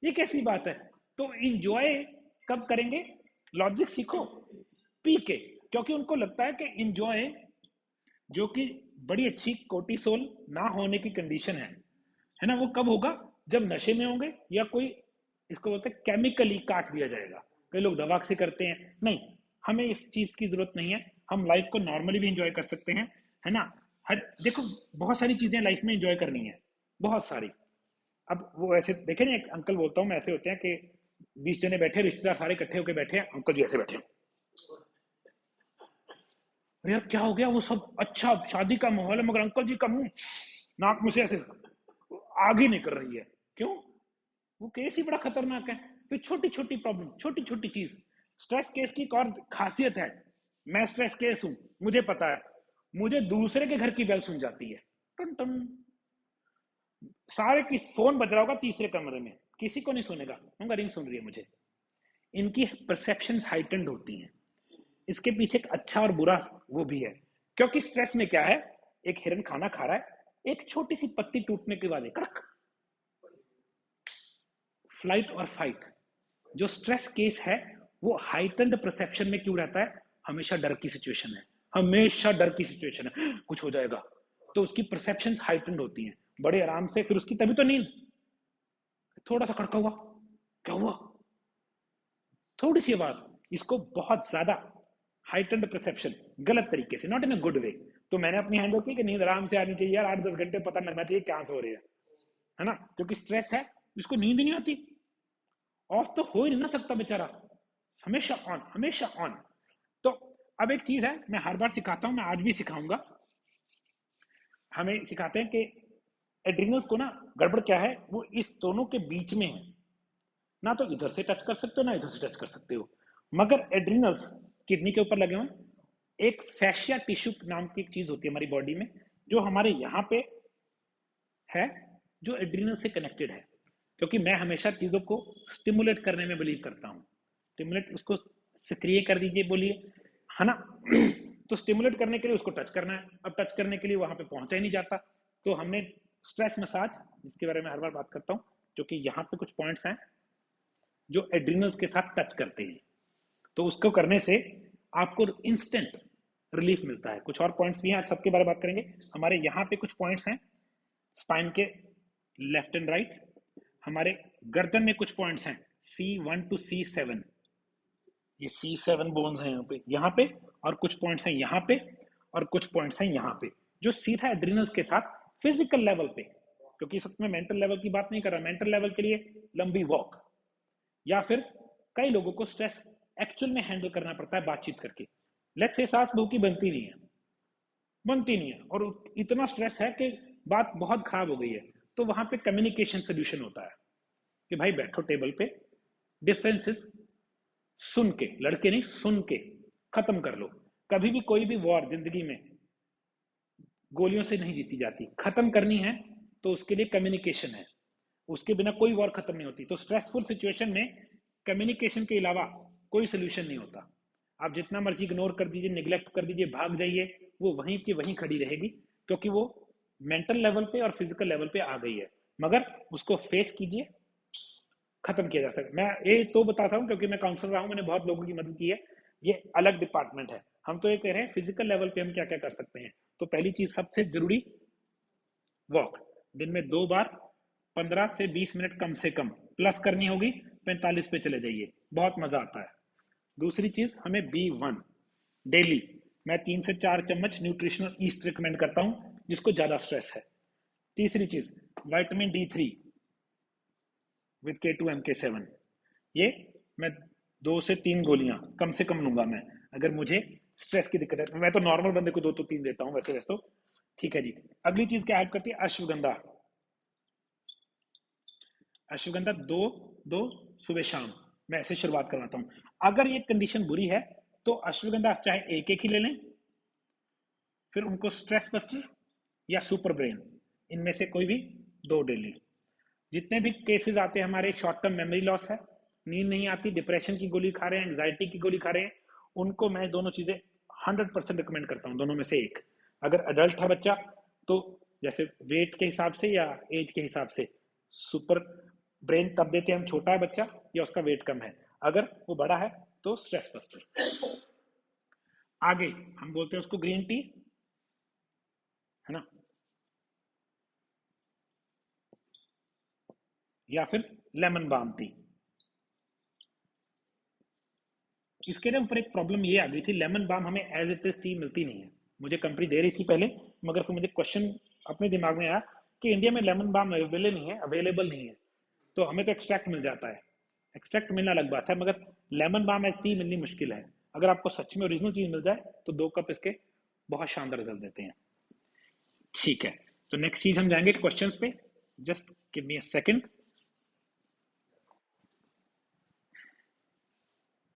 ये कैसी बात है? तो इंजॉय कब करेंगे? लॉजिक सीखो पी के, क्योंकि उनको लगता है कि इंजॉय, जो कि बड़ी अच्छी कोर्टिसोल ना होने की कंडीशन है ना, वो कब होगा? जब नशे में होंगे या कोई, इसको बोलते हैं केमिकली काट दिया जाएगा। कई लोग दवा से करते हैं, नहीं, हमें इस चीज की जरूरत नहीं है। हम लाइफ को नॉर्मली भी इंजॉय कर सकते हैं, है ना? हर देखो, बहुत सारी चीजें लाइफ में इंजॉय करनी है, बहुत सारी। अब वो ऐसे देखे ना, एक अंकल बोलता हूँ मैं, ऐसे होते हैं कि 20 जने बैठे, रिश्तेदार सारे इकट्ठे होकर बैठे हैं, अंकल जी ऐसे बैठे हैं। अरे यार क्या हो गया? वो सब अच्छा शादी का माहौल है, मगर अंकल जी का मुंह नाक में से ऐसे आग ही नहीं कर रही है। क्यों? वो केस ही बड़ा खतरनाक है। फिर छोटी छोटी प्रॉब्लम, छोटी छोटी चीज। स्ट्रेस केस की एक और खासियत है, मैं स्ट्रेस केस हूं, मुझे पता है, मुझे दूसरे के घर की बेल सुन जाती है, टन टन, सारे की फोन बज रहा होगा तीसरे कमरे में, किसी को नहीं सुनेगा, मगर रिंग सुन रही है मुझे। इनकी परसेप्शन हाइटेंड होती हैं। इसके पीछे एक अच्छा और बुरा वो भी है, क्योंकि स्ट्रेस में क्या है, एक हिरन खाना खा रहा है, एक छोटी सी पत्ती टूटने के बाद कड़क, फ्लाइट और फाइट। जो स्ट्रेस केस है, वो हाइटेंड परसेप्शन में क्यों रहता है? हमेशा डर की सिचुएशन है, हमेशा डर की सिचुएशन है, कुछ हो जाएगा, तो उसकी परसेप्शन हाइटेंड होती हैं। बड़े आराम से, फिर उसकी तभी तो नींद, थोड़ा सा खड़का हुआ, क्या हुआ, थोड़ी सी आवाज, इसको बहुत ज्यादा हाइटेंड परसेप्शन, गलत तरीके से, not in a good way. तो मैंने अपनी हैंडल की कि नींद आराम से आनी चाहिए यार, 8-10 घंटे पता लगना चाहिए क्या सो रही है ना? क्योंकि स्ट्रेस है, इसको नींद नहीं आती, ऑफ तो हो ही नहीं ना सकता बेचारा, हमेशा ऑन, हमेशा ऑन। तो अब एक चीज है, मैं हर बार सिखाता हूं, मैं आज भी सिखाऊंगा। हमें सिखाते हैं कि एड्रिनल्स को ना, गड़बड़ क्या है, वो इस दोनों के बीच में है, ना तो इधर से टच कर सकते हो, ना इधर से टच कर सकते हो। मगर एड्रिनल्स किडनी के ऊपर लगे हुए। एक फैशिया टिश्यू नाम की एक चीज होती है हमारी बॉडी में, जो हमारे यहाँ पे है, जो एड्रिनल से कनेक्टेड है। क्योंकि मैं हमेशा चीजों को स्टिमुलेट करने में बिलीव करता हूँ। स्टिमुलेट, उसको सक्रिय कर दीजिए, बोलिए, है ना? तो स्टिमुलेट करने के लिए उसको टच करना है। अब टच करने के लिए वहां पे पहुंचा ही नहीं जाता, तो हमने स्ट्रेस मसाज, जिसके बारे में हर बार बात करता हूँ, जो कि यहाँ पे कुछ पॉइंट्स हैं जो एड्रिनल्स के साथ टच करते हैं, तो उसको करने से आपको इंस्टेंट रिलीफ मिलता है। कुछ और पॉइंट्स भी हैं, आज सबके बारे में बात करेंगे। हमारे यहाँ पे कुछ पॉइंट्स हैं स्पाइन के, लेफ्ट एंड राइट। हमारे गर्दन में कुछ पॉइंट्स हैं, C1 to C7, ये C7 बोन्स हैं यहाँ पे, और कुछ पॉइंट्स हैं यहाँ पे, और कुछ पॉइंट्स हैं यहाँ पे, जो सीधा एड्रिनल्स के साथ फिजिकल लेवल पे, क्योंकि सब में मेंटल लेवल की बात नहीं कर रहा। मेंटल लेवल के लिए लंबी वॉक, या फिर कई लोगों को स्ट्रेस एक्चुअल में हैंडल करना पड़ता है बातचीत करके। लेट्स से सास बहू की बनती नहीं है, बनती नहीं है, और इतना स्ट्रेस है कि बात बहुत खराब हो गई है, तो वहां पे कम्युनिकेशन सोल्यूशन होता है कि भाई बैठो टेबल पे, डिफरेंसेस सुन के, लड़के नहीं, सुन के खत्म कर लो। कभी भी कोई भी वॉर जिंदगी में गोलियों से नहीं जीती जाती, खत्म करनी है तो उसके लिए कम्युनिकेशन है, उसके बिना कोई वॉर खत्म नहीं होती। तो स्ट्रेसफुल सिचुएशन में कम्युनिकेशन के अलावा कोई सोल्यूशन नहीं होता। आप जितना मर्जी इग्नोर कर दीजिए, निग्लेक्ट कर दीजिए, भाग जाइए, वो वहीं की वहीं खड़ी रहेगी, क्योंकि वो मेंटल लेवल पे और फिजिकल लेवल पे आ गई है। मगर उसको फेस कीजिए, खत्म किया जा सकता है। मैं ये तो बताता हूँ क्योंकि मैं काउंसलर रहा हूँ, मैंने बहुत लोगों की मदद की है, ये अलग डिपार्टमेंट है। हम तो ये कह रहे हैं फिजिकल लेवल पे हम क्या क्या कर सकते हैं। तो पहली चीज सबसे जरूरी, वॉक, दिन में 2 बार 15 से 20 मिनट कम से कम, प्लस करनी होगी 45 पे चले जाइए, बहुत मजा आता है। दूसरी चीज, हमें B1 डेली, मैं 3 से 4 चम्मच न्यूट्रिशनल ईस्ट रिकमेंड करता हूँ जिसको ज्यादा स्ट्रेस है। तीसरी चीज, विटामिन D3, विद K2MK7। ये मैं 2 से 3 गोलियां कम से कम लूंगा मैं, अगर मुझे स्ट्रेस की दिक्कत है। मैं तो नॉर्मल बंदे को 2 तो 3 देता हूँ वैसे तो। ठीक है जी। अगली चीज क्या हेल्प करती है? अश्वगंधा। अश्वगंधा 2 सुबह शाम मैं ऐसे शुरुआत करवाता हूँ। अगर ये कंडीशन बुरी है तो अश्वगंधा चाहे एक ही ले लें, फिर उनको स्ट्रेस बस्टर या सुपर ब्रेन, इनमें से कोई भी 2 डेली। जितने भी केसेस आते हैं हमारे, शॉर्ट टर्म मेमोरी लॉस है, नींद नहीं आती, डिप्रेशन की गोली खा रहे हैं, एंग्जाइटी की गोली खा रहे हैं, उनको मैं दोनों चीजें 100% रिकमेंड करता हूँ, दोनों में से एक। अगर अडल्ट है बच्चा तो जैसे वेट के हिसाब से या एज के हिसाब से सुपर ब्रेन तब देते हैं हम, छोटा है बच्चा या उसका वेट कम है। अगर वो बड़ा है तो स्ट्रेस बस्टर। आगे हम बोलते हैं उसको ग्रीन टी, है ना, या फिर लेमन बाम टी। इसके ना ऊपर एक प्रॉब्लम ये आ गई थी, लेमन बाम हमें एज इट इज टी मिलती नहीं है। मुझे कंपनी दे रही थी पहले, मगर फिर मुझे क्वेश्चन अपने दिमाग में आया कि इंडिया में लेमन बाम अवेलेबल नहीं है। तो हमें तो एक्सट्रैक्ट मिल जाता है, एक्सट्रैक्ट मिलना अलग बात है, मगर लेमन बाम एज टी मिलनी मुश्किल है। अगर आपको सच में ओरिजिनल चीज मिल जाए तो 2 कप इसके बहुत शानदार रिजल्ट देते हैं। ठीक है, तो नेक्स्ट चीज हम जाएंगे क्वेश्चंस पे। Just give me a second.